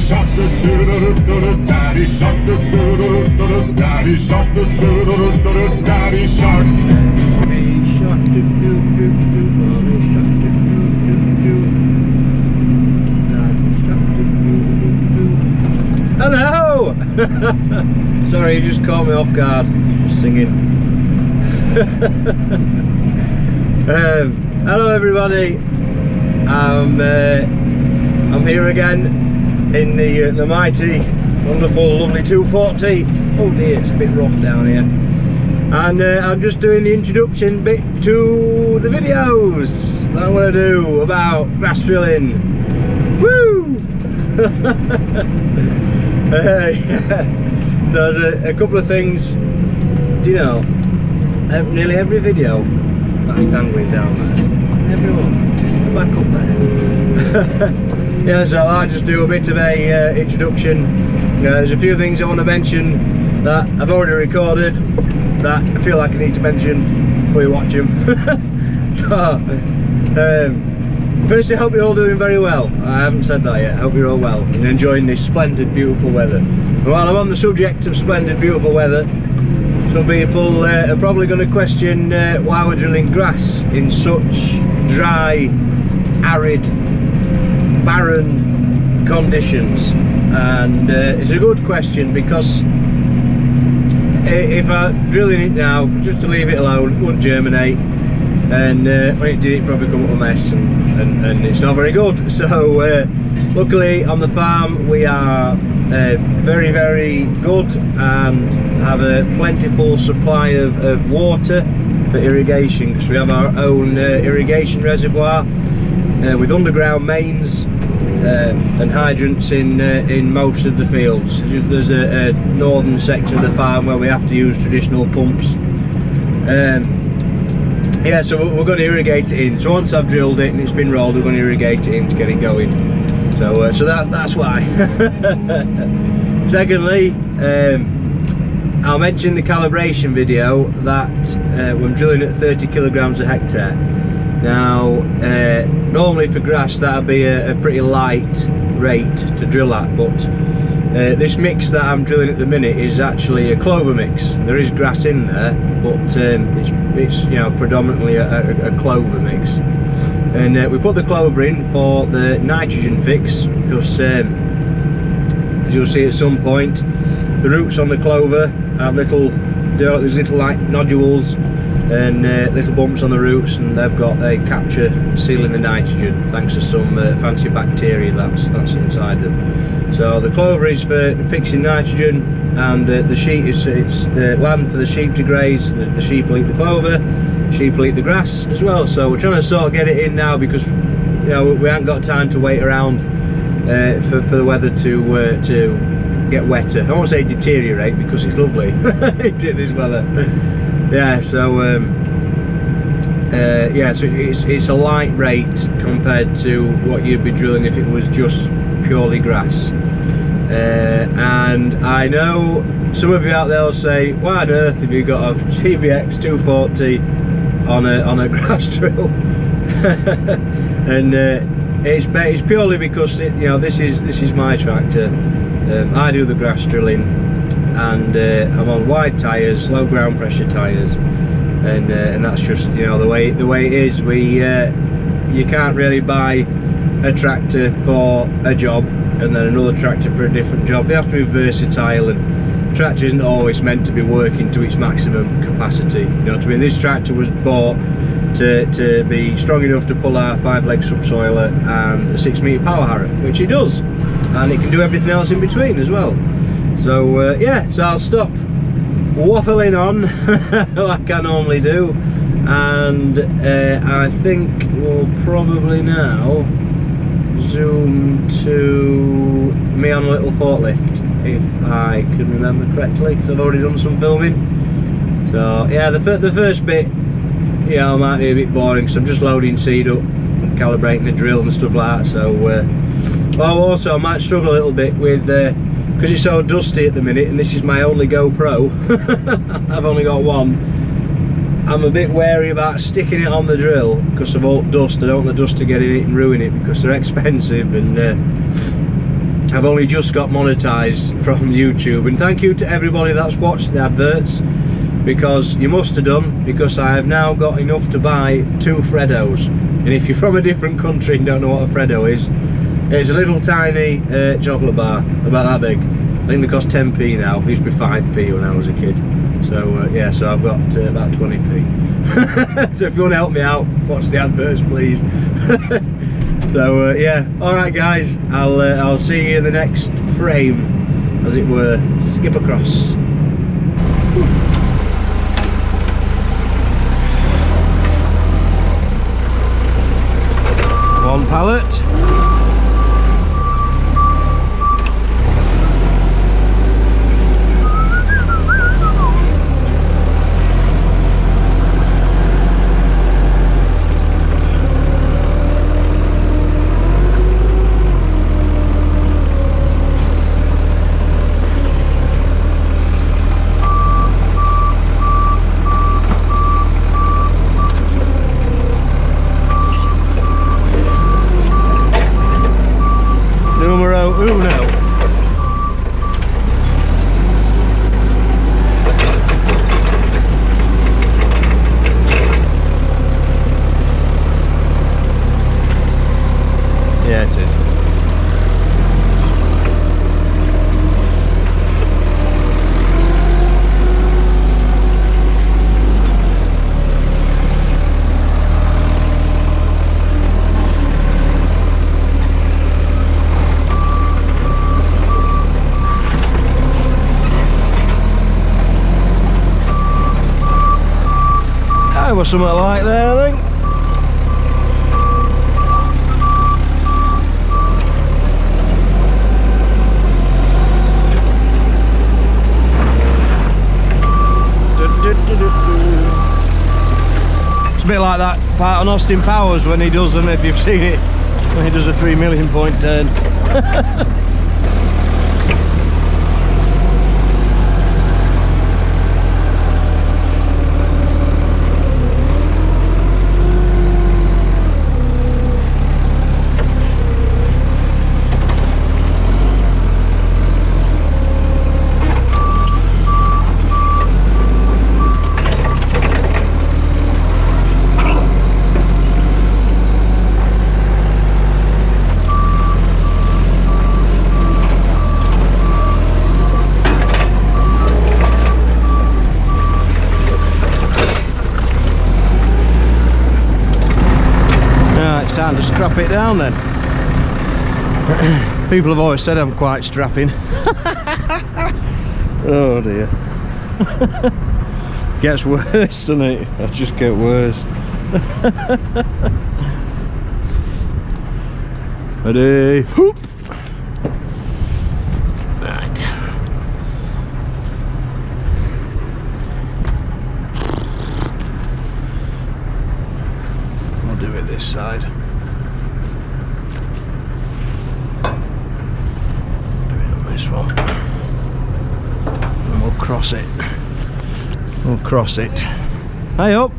shark, daddy shark, daddy shark, daddy shark. Hello! Sorry, you just caught me off guard. Just singing. Hello everybody. I'm here again in the mighty, wonderful, lovely 240. Oh dear, it's a bit rough down here. And I'm just doing the introduction bit to the videos that I'm going to do about grass drilling. Woo! Yeah. So there's a couple of things. Do you know, nearly every video that's dangling down there, everyone, back up there. Yeah, so I'll just do a bit of a introduction. There's a few things I want to mention that I've already recorded that I feel like I need to mention before you watch them. So, firstly, I hope you're all doing very well. I haven't said that yet. I hope you're all well and enjoying this splendid, beautiful weather. And while I'm on the subject of splendid, beautiful weather, some people are probably going to question why we're drilling grass in such dry, arid, barren conditions. And it's a good question, because if I'm drilling it now just to leave it alone, it wouldn't germinate. And when it did, it probably come up a mess, and it's not very good. So luckily on the farm we are very, very good and have a plentiful supply of water for irrigation, because we have our own irrigation reservoir with underground mains and hydrants in most of the fields. There's a northern section of the farm where we have to use traditional pumps. Yeah, so we're going to irrigate it in. So once I've drilled it and it's been rolled, we're going to irrigate it in to get it going. So so that's why. Secondly, I'll mention the calibration video that when drilling at 30 kilograms a hectare. Now, normally for grass that'd be a pretty light rate to drill at, but this mix that I'm drilling at the minute is actually a clover mix. There is grass in there, but it's you know, predominantly a clover mix. And we put the clover in for the nitrogen fix, because as you'll see at some point, the roots on the clover have there's little like nodules and little bumps on the roots, and they've got a capture sealing the nitrogen thanks to some fancy bacteria that's inside them. So the clover is for fixing nitrogen, and the sheep it's the land for the sheep to graze. The sheep will eat the clover, sheep will eat the grass as well. So we're trying to sort of get it in now, because you know we haven't got time to wait around for the weather to get wetter. I won't say deteriorate, because it's lovely this weather. Yeah, so yeah, so it's a light rate compared to what you'd be drilling if it was just purely grass. And I know some of you out there will say, why on earth have you got a CVX 240 on a grass drill? And it's purely because you know, this is my tractor. I do the grass drilling, and I'm on wide tyres, low ground pressure tyres, and that's just, you know, the way it is. You can't really buy a tractor for a job and then another tractor for a different job. They have to be versatile, and the tractor isn't always meant to be working to its maximum capacity. You know what I mean? This tractor was bought to be strong enough to pull our 5-leg subsoiler and a 6-metre power harrow, which it does, and it can do everything else in between as well. So yeah, so I'll stop waffling on like I normally do, and I think we'll probably now zoom to me on a little forklift, if I can remember correctly, because I've already done some filming. So yeah, the first bit, you know, might be a bit boring, because I'm just loading seed up and calibrating the drill and stuff like that. So oh, also I might struggle a little bit with because it's so dusty at the minute, and this is my only GoPro. I've only got one. I'm a bit wary about sticking it on the drill because of all dust. I don't want the dust to get in it and ruin it, because they're expensive, and I've only just got monetized from YouTube, and thank you to everybody that's watched the adverts, because you must have done, because I have now got enough to buy 2 Freddos. And if you're from a different country and don't know what a Freddo is, it's a little tiny chocolate bar, about that big. I think they cost 10p now. They used to be 5p when I was a kid. So yeah, so I've got about 20p. So if you want to help me out, watch the adverts, please. So yeah, all right guys, I'll see you in the next frame, as it were. Skip across. One pallet. Yeah, it is. There was something like there, I think. It's a bit like that part on Austin Powers when he does them, if you've seen it, when he does a 3 million point turn. Time to strap it down then. People have always said I'm quite strapping. Oh dear. Gets worse, doesn't it? It just gets worse. Ready? Whoop! Right. I'll do it this side. One, and we'll cross it. We'll cross it. Hey up!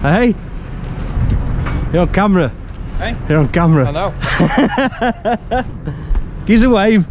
Hey! You're on camera. Hey? You're on camera. Hello. Give us a wave.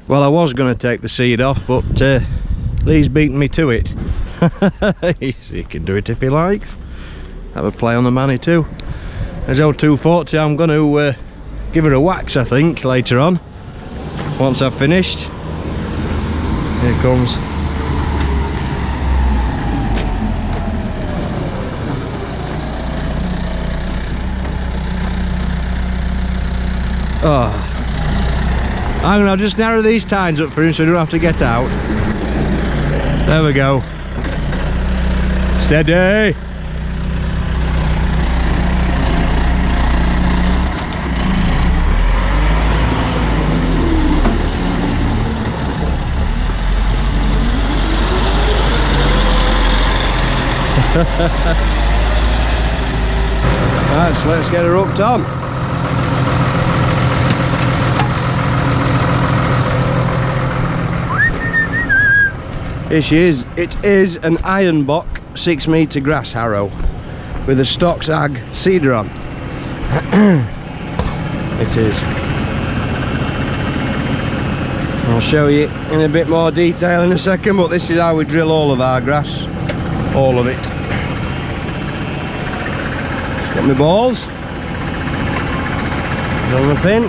Well, I was going to take the seat off, but Lee's beaten me to it. He can do it if he likes. Have a play on the Manny too. There's 240. I'm going to give her a wax, I think, later on, once I've finished. Here it comes. Oh. I'm gonna just narrow these tines up for him so he don't have to get out. There we go. Steady. Right, so let's get her hooked on. Here she is. It is an Einbock 6 metre grass harrow with a stock sag cedar on. It is. I'll show you in a bit more detail in a second, but this is how we drill all of our grass. All of it. Just got my balls. On the pin.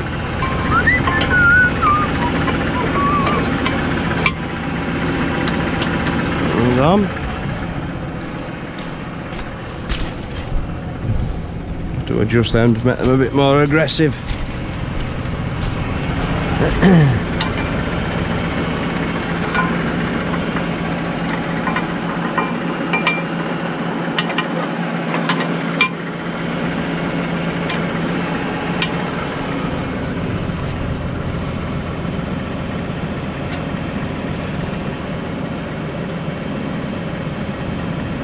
And on. Have to adjust them to make them a bit more aggressive.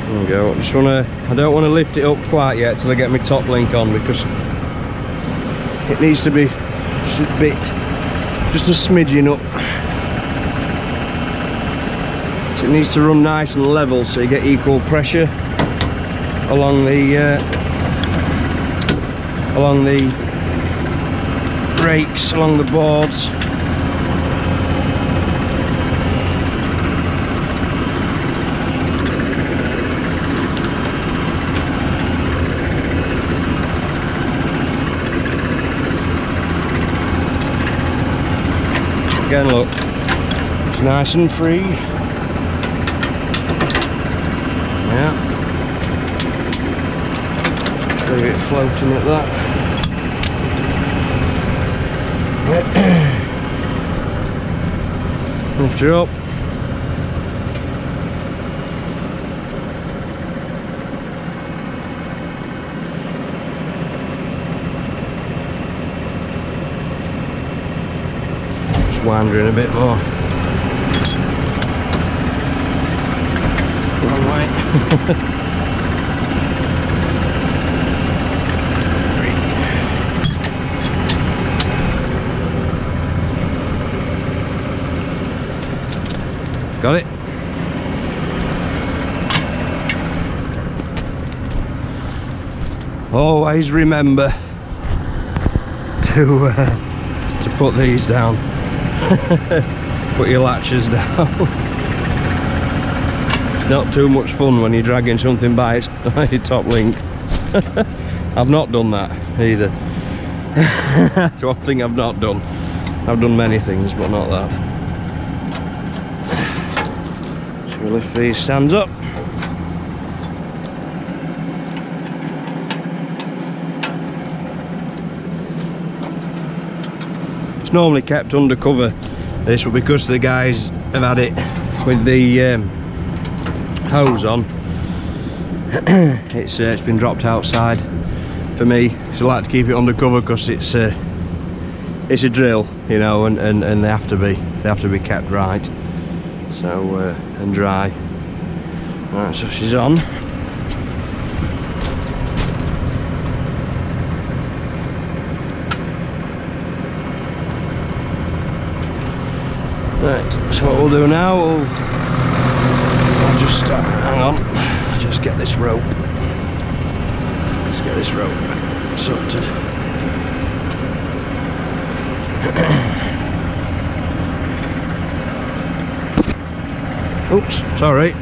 There we go. I don't want to lift it up quite yet till I get my top link on, because it needs to be just a bit, just a smidgen up. So it needs to run nice and level so you get equal pressure along the rakes, along the boards. Again, look, it's nice and free. Yeah. Just leave it floating at that. Lift her up. Wandering a bit more. Wrong way. Got it. Always remember to put these down. Put your latches down. It's not too much fun when you're dragging something by its top link. I've not done that either. That's one thing I've not done. I've done many things, but not that. So we lift these stands up. It's normally kept under cover, this, but because the guys have had it with the hose on, it's been dropped outside for me. So I like to keep it under cover because it's a drill, you know, and they have to be kept right, so and dry. Right, so she's on. Right, so what we'll do now, I'll just hang on, just get this rope. Let's get this rope sorted. Oops, sorry.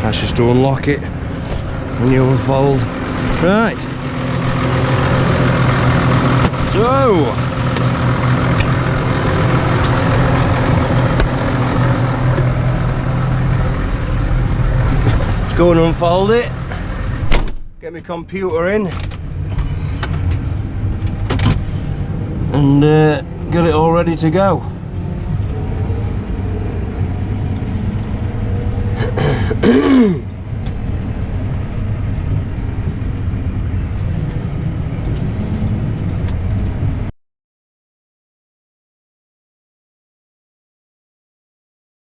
That's just to unlock it when you unfold. Right. So, let's go and unfold it, get my computer in, and get it all ready to go.